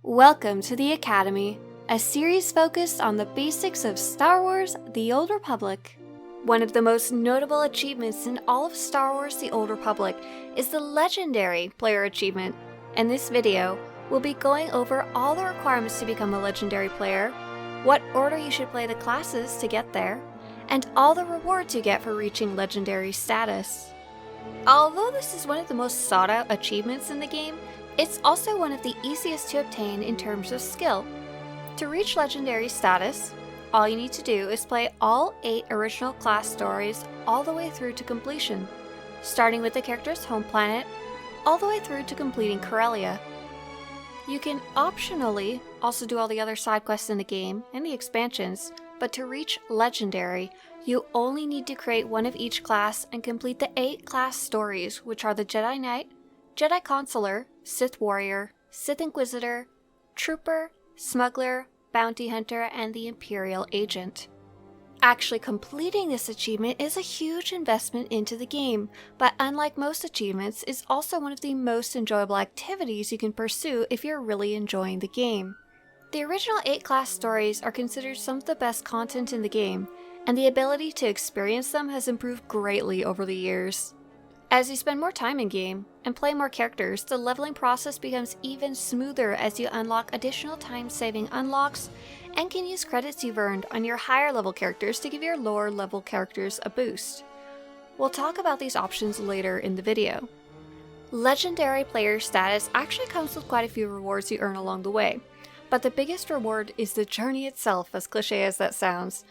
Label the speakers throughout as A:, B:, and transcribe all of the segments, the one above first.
A: Welcome to the Academy, a series focused on the basics of Star Wars: The Old Republic. One of the most notable achievements in all of Star Wars: The Old Republic is the Legendary Player Achievement. In this video, we'll be going over all the requirements to become a Legendary Player, what order you should play the classes to get there, and all the rewards you get for reaching Legendary status. Although this is one of the most sought out achievements in the game, it's also one of the easiest to obtain in terms of skill. To reach Legendary status, all you need to do is play all 8 original class stories all the way through to completion, starting with the character's home planet, all the way through to completing Corellia. You can optionally also do all the other side quests in the game and the expansions, but to reach Legendary, you only need to create one of each class and complete the 8 class stories, which are the Jedi Knight, Jedi Consular, Sith Warrior, Sith Inquisitor, Trooper, Smuggler, Bounty Hunter, and the Imperial Agent. Actually completing this achievement is a huge investment into the game, but unlike most achievements, is also one of the most enjoyable activities you can pursue if you're really enjoying the game. The original 8 class stories are considered some of the best content in the game, and the ability to experience them has improved greatly over the years. As you spend more time in-game and play more characters, the leveling process becomes even smoother as you unlock additional time-saving unlocks and can use credits you've earned on your higher level characters to give your lower level characters a boost. We'll talk about these options later in the video. Legendary player status actually comes with quite a few rewards you earn along the way, but the biggest reward is the journey itself, as cliche as that sounds.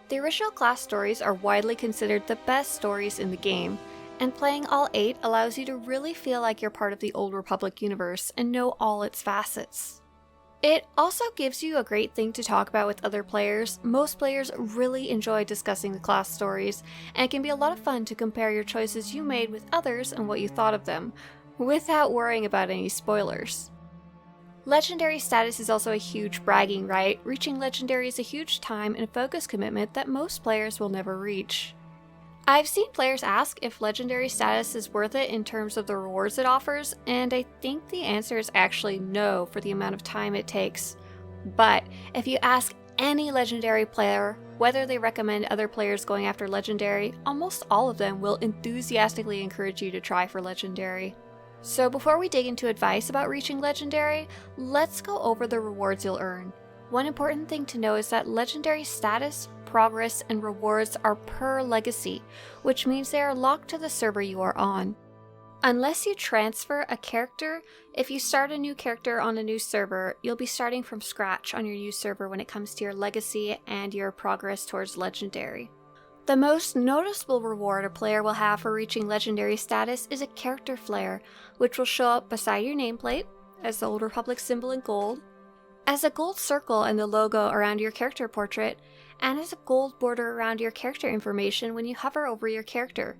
A: The original class stories are widely considered the best stories in the game, and playing all 8 allows you to really feel like you're part of the Old Republic universe and know all its facets. It also gives you a great thing to talk about with other players. Most players really enjoy discussing the class stories, and it can be a lot of fun to compare your choices you made with others and what you thought of them, without worrying about any spoilers. Legendary status is also a huge bragging right. Reaching Legendary is a huge time and focus commitment that most players will never reach. I've seen players ask if Legendary status is worth it in terms of the rewards it offers, and I think the answer is actually no for the amount of time it takes. But if you ask any Legendary player whether they recommend other players going after Legendary, almost all of them will enthusiastically encourage you to try for Legendary. So before we dig into advice about reaching Legendary, let's go over the rewards you'll earn. One important thing to know is that Legendary status, progress, and rewards are per legacy, which means they are locked to the server you are on. Unless you transfer a character, if you start a new character on a new server, you'll be starting from scratch on your new server when it comes to your legacy and your progress towards Legendary. The most noticeable reward a player will have for reaching Legendary status is a character Flair, which will show up beside your nameplate as the Old Republic symbol in gold, as a gold circle and the logo around your character portrait, and as a gold border around your character information when you hover over your character.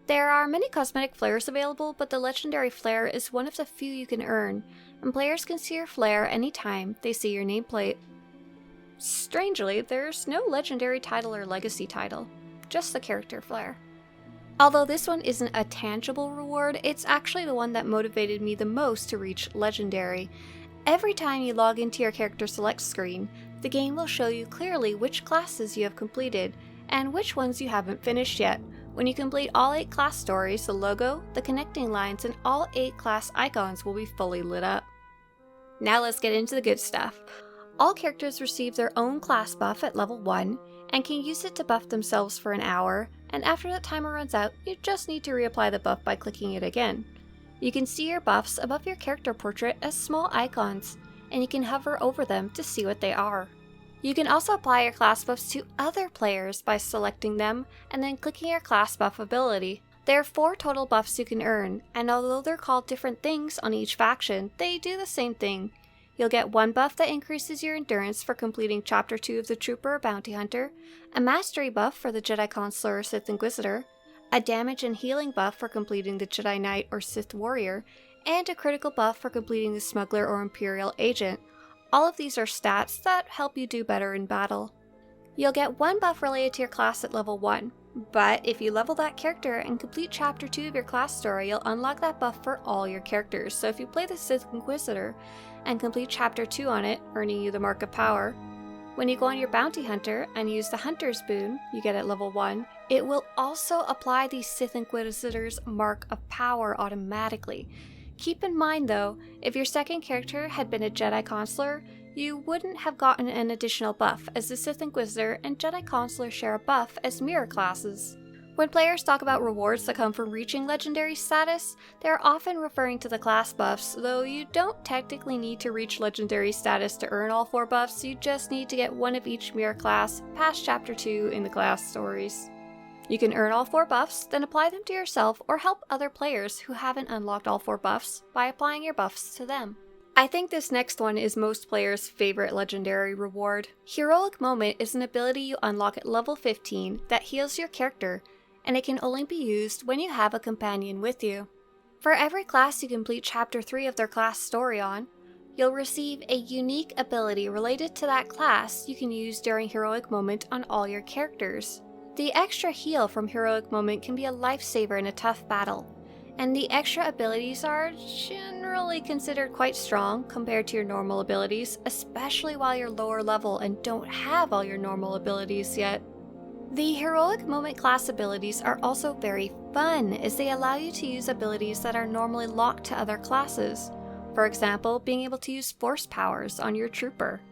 A: There are many cosmetic flares available, but the Legendary Flare is one of the few you can earn, and players can see your flare anytime they see your nameplate. Strangely, there's no Legendary title or legacy title, just the character flare. Although this one isn't a tangible reward, it's actually the one that motivated me the most to reach Legendary. Every time you log into your character select screen, the game will show you clearly which classes you have completed and which ones you haven't finished yet. When you complete all 8 class stories, the logo, the connecting lines, and all 8 class icons will be fully lit up. Now let's get into the good stuff. All characters receive their own class buff at level 1 and can use it to buff themselves for an hour, and after that timer runs out, you just need to reapply the buff by clicking it again. You can see your buffs above your character portrait as small icons, and you can hover over them to see what they are. You can also apply your class buffs to other players by selecting them and then clicking your class buff ability. There are 4 total buffs you can earn, and although they're called different things on each faction, they do the same thing. You'll get one buff that increases your endurance for completing Chapter 2 of the Trooper or Bounty Hunter, a mastery buff for the Jedi Counselor or Sith Inquisitor, a damage and healing buff for completing the Jedi Knight or Sith Warrior, and a critical buff for completing the Smuggler or Imperial Agent. All of these are stats that help you do better in battle. You'll get one buff related to your class at level 1. But if you level that character and complete Chapter 2 of your class story, you'll unlock that buff for all your characters. So if you play the Sith Inquisitor and complete Chapter 2 on it, earning you the Mark of Power, when you go on your Bounty Hunter and use the Hunter's Boon you get at level 1, it will also apply the Sith Inquisitor's Mark of Power automatically. Keep in mind though, if your second character had been a Jedi Consular, you wouldn't have gotten an additional buff, as the Sith Inquisitor and Jedi Counselor share a buff as mirror classes. When players talk about rewards that come from reaching legendary status, they are often referring to the class buffs, though you don't technically need to reach legendary status to earn all 4 buffs, you just need to get one of each mirror class past Chapter 2 in the class stories. You can earn all 4 buffs, then apply them to yourself or help other players who haven't unlocked all 4 buffs by applying your buffs to them. I think this next one is most players' favorite legendary reward. Heroic Moment is an ability you unlock at level 15 that heals your character, and it can only be used when you have a companion with you. For every class you complete Chapter 3 of their class story on, you'll receive a unique ability related to that class you can use during Heroic Moment on all your characters. The extra heal from Heroic Moment can be a lifesaver in a tough battle, and the extra abilities are generally considered quite strong compared to your normal abilities, especially while you're lower level and don't have all your normal abilities yet. The Heroic Moment class abilities are also very fun, as they allow you to use abilities that are normally locked to other classes. For example, being able to use force powers on your trooper.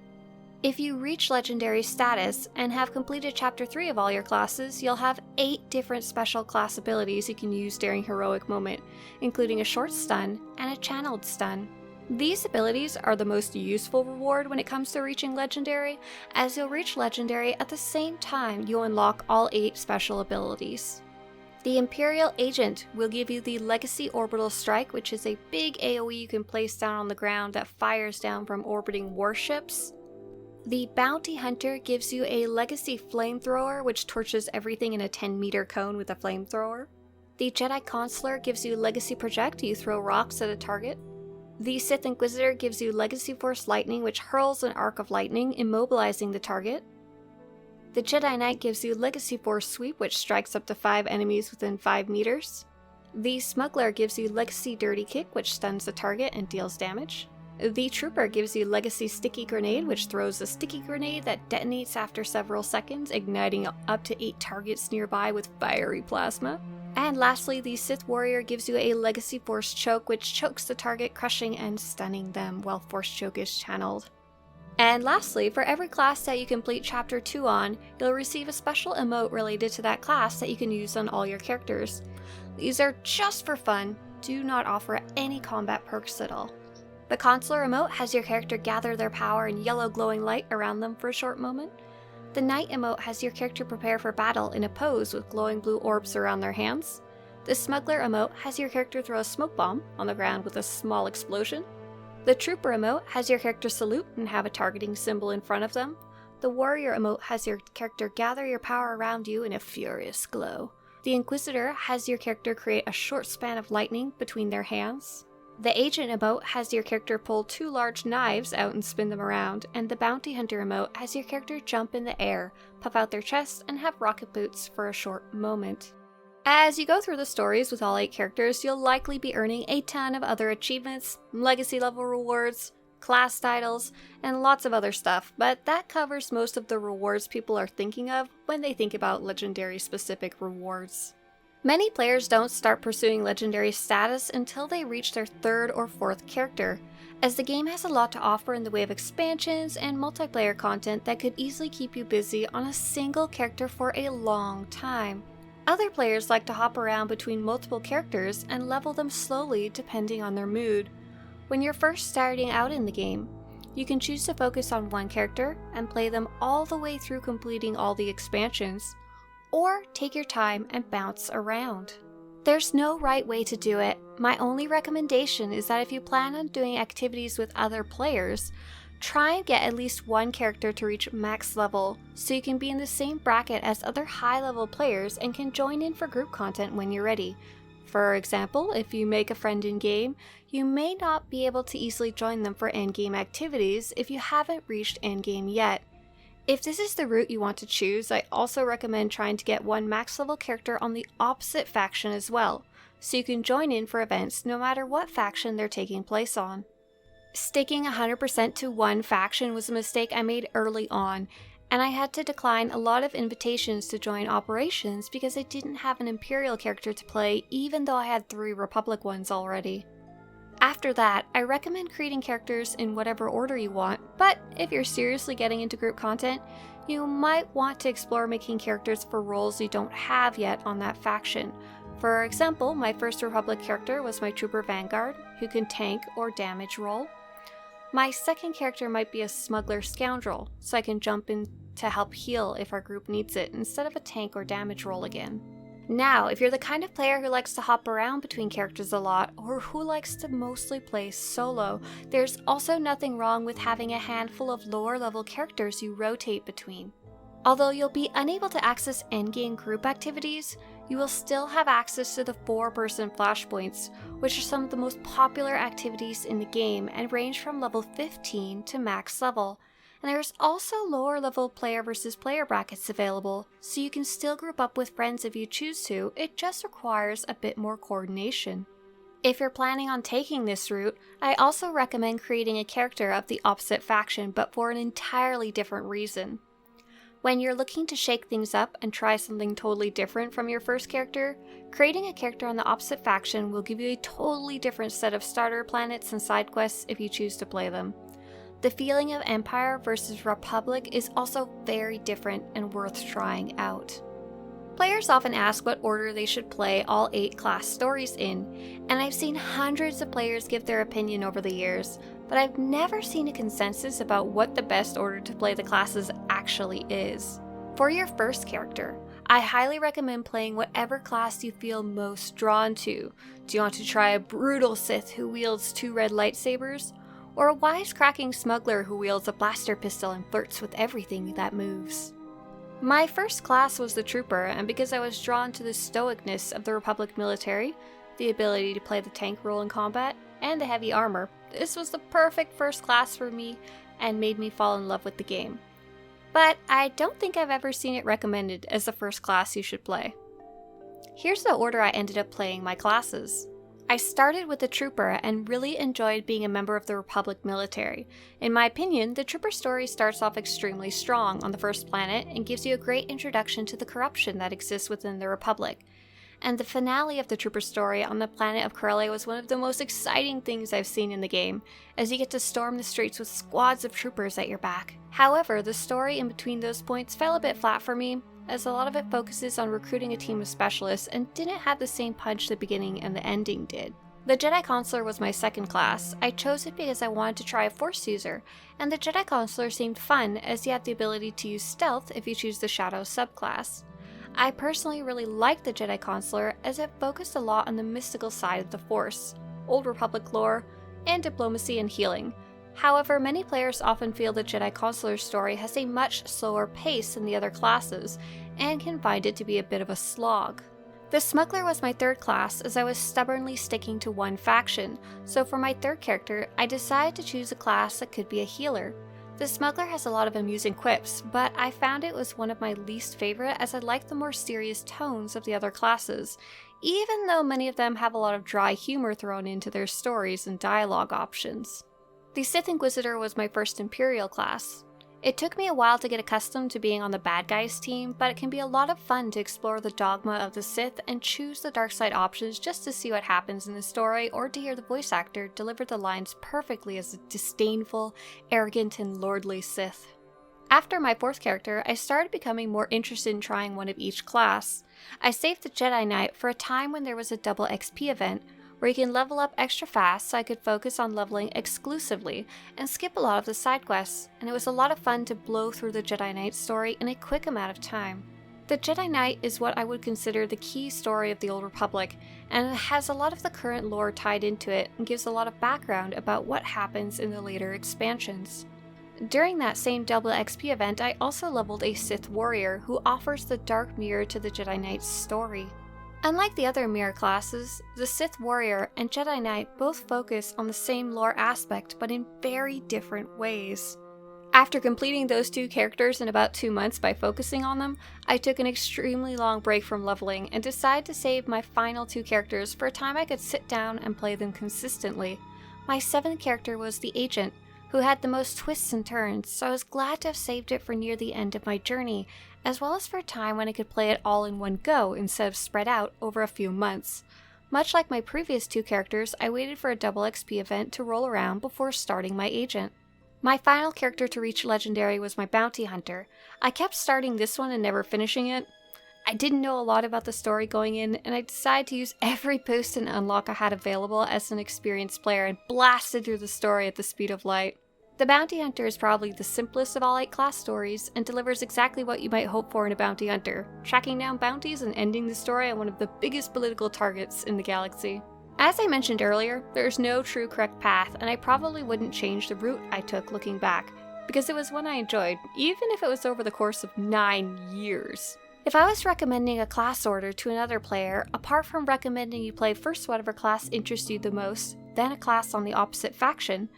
A: If you reach legendary status and have completed Chapter 3 of all your classes, you'll have 8 different special class abilities you can use during Heroic Moment, including a short stun and a channeled stun. These abilities are the most useful reward when it comes to reaching legendary, as you'll reach legendary at the same time you unlock all 8 special abilities. The Imperial Agent will give you the Legacy Orbital Strike, which is a big AoE you can place down on the ground that fires down from orbiting warships. The Bounty Hunter gives you a Legacy Flamethrower, which torches everything in a 10-meter cone with a flamethrower. The Jedi Consular gives you Legacy Project, you throw rocks at a target. The Sith Inquisitor gives you Legacy Force Lightning, which hurls an arc of lightning, immobilizing the target. The Jedi Knight gives you Legacy Force Sweep, which strikes up to 5 enemies within 5 meters. The Smuggler gives you Legacy Dirty Kick, which stuns the target and deals damage. The Trooper gives you Legacy Sticky Grenade, which throws a sticky grenade that detonates after several seconds, igniting up to 8 targets nearby with fiery plasma. And lastly, the Sith Warrior gives you a Legacy Force Choke, which chokes the target, crushing and stunning them while Force Choke is channeled. And lastly, for every class that you complete Chapter 2 on, you'll receive a special emote related to that class that you can use on all your characters. These are just for fun, do not offer any combat perks at all. The Consular emote has your character gather their power in yellow glowing light around them for a short moment. The Knight emote has your character prepare for battle in a pose with glowing blue orbs around their hands. The Smuggler emote has your character throw a smoke bomb on the ground with a small explosion. The Trooper emote has your character salute and have a targeting symbol in front of them. The Warrior emote has your character gather your power around you in a furious glow. The Inquisitor has your character create a short span of lightning between their hands. The Agent emote has your character pull 2 large knives out and spin them around, and the Bounty Hunter emote has your character jump in the air, puff out their chest, and have rocket boots for a short moment. As you go through the stories with all 8 characters, you'll likely be earning a ton of other achievements, legacy level rewards, class titles, and lots of other stuff, but that covers most of the rewards people are thinking of when they think about legendary specific rewards. Many players don't start pursuing legendary status until they reach their 3rd or 4th character, as the game has a lot to offer in the way of expansions and multiplayer content that could easily keep you busy on a single character for a long time. Other players like to hop around between multiple characters and level them slowly depending on their mood. When you're first starting out in the game, you can choose to focus on one character and play them all the way through completing all the expansions, or take your time and bounce around. There's no right way to do it. My only recommendation is that if you plan on doing activities with other players, try and get at least one character to reach max level so you can be in the same bracket as other high-level players and can join in for group content when you're ready. For example, if you make a friend in-game, you may not be able to easily join them for endgame activities if you haven't reached endgame yet. If this is the route you want to choose, I also recommend trying to get one max level character on the opposite faction as well, so you can join in for events no matter what faction they're taking place on. Sticking 100% to one faction was a mistake I made early on, and I had to decline a lot of invitations to join operations because I didn't have an Imperial character to play even though I had 3 Republic ones already. After that, I recommend creating characters in whatever order you want, but if you're seriously getting into group content, you might want to explore making characters for roles you don't have yet on that faction. For example, my first Republic character was my Trooper Vanguard, who can tank or damage roll. My second character might be a Smuggler Scoundrel, so I can jump in to help heal if our group needs it instead of a tank or damage roll again. Now, if you're the kind of player who likes to hop around between characters a lot, or who likes to mostly play solo, there's also nothing wrong with having a handful of lower level characters you rotate between. Although you'll be unable to access endgame group activities, you will still have access to the 4-person flashpoints, which are some of the most popular activities in the game and range from level 15 to max level. And there's also lower level player versus player brackets available, so you can still group up with friends if you choose to, it just requires a bit more coordination. If you're planning on taking this route, I also recommend creating a character of the opposite faction, but for an entirely different reason. When you're looking to shake things up and try something totally different from your first character, creating a character on the opposite faction will give you a totally different set of starter planets and side quests if you choose to play them. The feeling of Empire versus Republic is also very different and worth trying out. Players often ask what order they should play all 8 class stories in, and I've seen hundreds of players give their opinion over the years, but I've never seen a consensus about what the best order to play the classes actually is. For your first character, I highly recommend playing whatever class you feel most drawn to. Do you want to try a brutal Sith who wields 2 red lightsabers? Or a wisecracking smuggler who wields a blaster pistol and flirts with everything that moves? My first class was the Trooper, and because I was drawn to the stoicness of the Republic military, the ability to play the tank role in combat, and the heavy armor, this was the perfect first class for me and made me fall in love with the game. But I don't think I've ever seen it recommended as the first class you should play. Here's the order I ended up playing my classes. I started with the Trooper and really enjoyed being a member of the Republic military. In my opinion, the Trooper story starts off extremely strong on the first planet and gives you a great introduction to the corruption that exists within the Republic. And the finale of the Trooper story on the planet of Corellia was one of the most exciting things I've seen in the game, as you get to storm the streets with squads of troopers at your back. However, the story in between those points fell a bit flat for me, as a lot of it focuses on recruiting a team of specialists and didn't have the same punch the beginning and the ending did. The Jedi Consular was my second class. I chose it because I wanted to try a Force user, and the Jedi Consular seemed fun as you had the ability to use stealth if you choose the Shadow subclass. I personally really liked the Jedi Consular as it focused a lot on the mystical side of the Force, Old Republic lore, and diplomacy and healing. However, many players often feel the Jedi Consular's story has a much slower pace than the other classes, and can find it to be a bit of a slog. The Smuggler was my third class as I was stubbornly sticking to one faction, so for my third character, I decided to choose a class that could be a healer. The Smuggler has a lot of amusing quips, but I found it was one of my least favorite as I liked the more serious tones of the other classes, even though many of them have a lot of dry humor thrown into their stories and dialogue options. The Sith Inquisitor was my first Imperial class. It took me a while to get accustomed to being on the bad guys team, but it can be a lot of fun to explore the dogma of the Sith and choose the dark side options just to see what happens in the story or to hear the voice actor deliver the lines perfectly as a disdainful, arrogant, and lordly Sith. After my fourth character, I started becoming more interested in trying one of each class. I saved the Jedi Knight for a time when there was a double XP event, where you can level up extra fast so I could focus on leveling exclusively and skip a lot of the side quests, and it was a lot of fun to blow through the Jedi Knight story in a quick amount of time. The Jedi Knight is what I would consider the key story of the Old Republic, and it has a lot of the current lore tied into it and gives a lot of background about what happens in the later expansions. During that same double XP event, I also leveled a Sith Warrior who offers the dark mirror to the Jedi Knight's story. Unlike the other mirror classes, the Sith Warrior and Jedi Knight both focus on the same lore aspect but in very different ways. After completing those 2 characters in about 2 months by focusing on them, I took an extremely long break from leveling and decided to save my final 2 characters for a time I could sit down and play them consistently. My 7th character was the Agent, who had the most twists and turns, so I was glad to have saved it for near the end of my journey, as well as for a time when I could play it all in one go instead of spread out over a few months. Much like my previous 2 characters, I waited for a double XP event to roll around before starting my Agent. My final character to reach Legendary was my Bounty Hunter. I kept starting this one and never finishing it. I didn't know a lot about the story going in, and I decided to use every boost and unlock I had available as an experienced player and blasted through the story at the speed of light. The Bounty Hunter is probably the simplest of all 8 class stories and delivers exactly what you might hope for in a bounty hunter, tracking down bounties and ending the story on one of the biggest political targets in the galaxy. As I mentioned earlier, there's no true correct path, and I probably wouldn't change the route I took looking back, because it was one I enjoyed, even if it was over the course of 9 years. If I was recommending a class order to another player, apart from recommending you play first whatever class interests you the most, then a class on the opposite faction,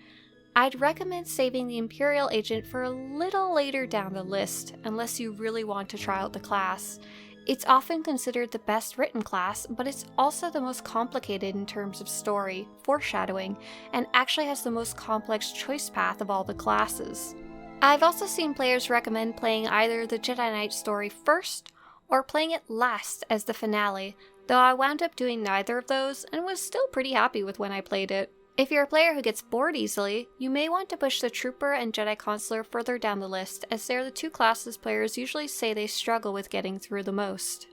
A: I'd recommend saving the Imperial Agent for a little later down the list, unless you really want to try out the class. It's often considered the best written class, but it's also the most complicated in terms of story, foreshadowing, and actually has the most complex choice path of all the classes. I've also seen players recommend playing either the Jedi Knight story first, or playing it last as the finale, though I wound up doing neither of those and was still pretty happy with when I played it. If you're a player who gets bored easily, you may want to push the Trooper and Jedi Consular further down the list, as they're the 2 classes players usually say they struggle with getting through the most.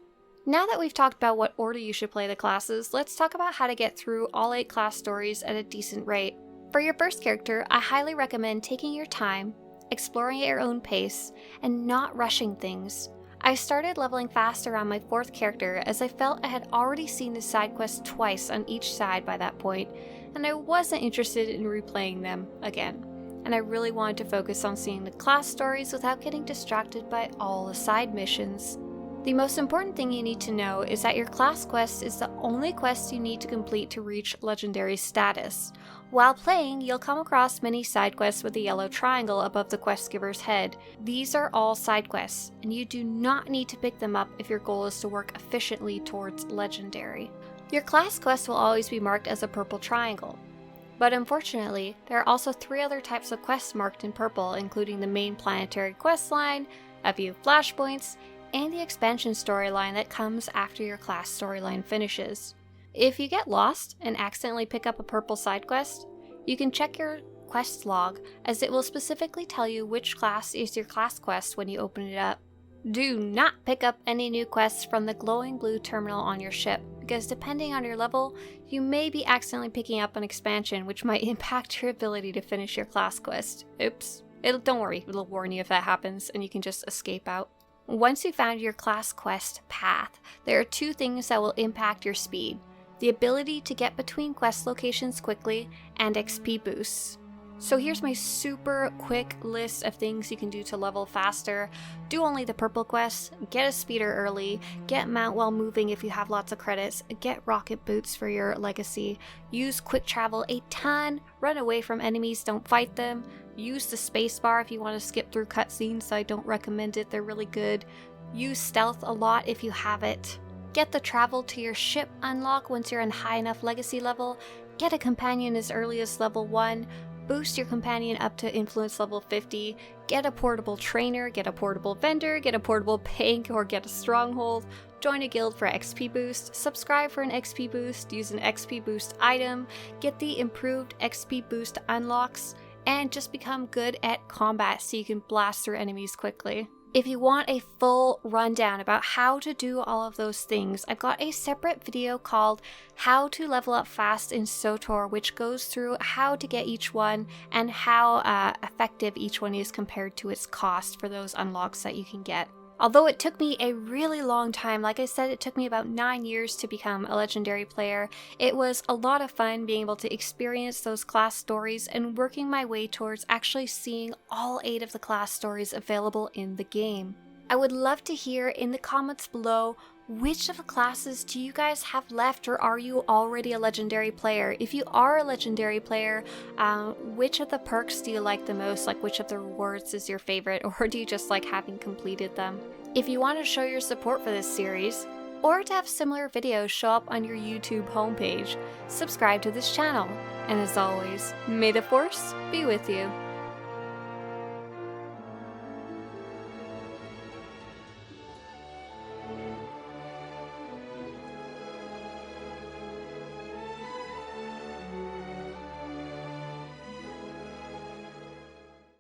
A: Now that we've talked about what order you should play the classes, let's talk about how to get through all 8 class stories at a decent rate. For your first character, I highly recommend taking your time, exploring at your own pace, and not rushing things. I started leveling fast around my 4th character as I felt I had already seen the side quests twice on each side by that point, and I wasn't interested in replaying them again. And I really wanted to focus on seeing the class stories without getting distracted by all the side missions. The most important thing you need to know is that your class quest is the only quest you need to complete to reach Legendary status. While playing, you'll come across many side quests with a yellow triangle above the quest giver's head. These are all side quests, and you do not need to pick them up if your goal is to work efficiently towards Legendary. Your class quest will always be marked as a purple triangle. But unfortunately, there are also 3 other types of quests marked in purple, including the main planetary quest line, a few flashpoints, and the expansion storyline that comes after your class storyline finishes. If you get lost and accidentally pick up a purple side quest, you can check your quest log, as it will specifically tell you which class is your class quest when you open it up. Do not pick up any new quests from the glowing blue terminal on your ship, because depending on your level, you may be accidentally picking up an expansion which might impact your ability to finish your class quest. Oops. Don't worry, it'll warn you if that happens and you can just escape out. Once you've found your class quest path, there are 2 things that will impact your speed: the ability to get between quest locations quickly and XP boosts. So here's my super quick list of things you can do to level faster. Do only the purple quests, get a speeder early, get mount while moving if you have lots of credits, get rocket boots for your legacy, use quick travel a ton, run away from enemies, don't fight them, use the spacebar if you want to skip through cutscenes. I don't recommend it, they're really good. Use stealth a lot if you have it. Get the travel to your ship unlock once you're in high enough legacy level, get a companion as early as level 1, boost your companion up to influence level 50, get a portable trainer, get a portable vendor, get a portable bank, or get a stronghold, join a guild for XP boost, subscribe for an XP boost, use an XP boost item, get the improved XP boost unlocks, and just become good at combat so you can blast through enemies quickly. If you want a full rundown about how to do all of those things, I've got a separate video called How to Level Up Fast in SWTOR, which goes through how to get each one and how effective each one is compared to its cost for those unlocks that you can get. Although it took me a really long time, like I said, it took me about 9 years to become a legendary player, it was a lot of fun being able to experience those class stories and working my way towards actually seeing all 8 of the class stories available in the game. I would love to hear in the comments below Which of the classes do you guys have left, or are you already a legendary player? If you are a legendary player, which of the perks do you like the most? Like, which of the rewards is your favorite, or do you just like having completed them? If you want to show your support for this series, or to have similar videos show up on your YouTube homepage, subscribe to this channel. And as always, may the Force be with you.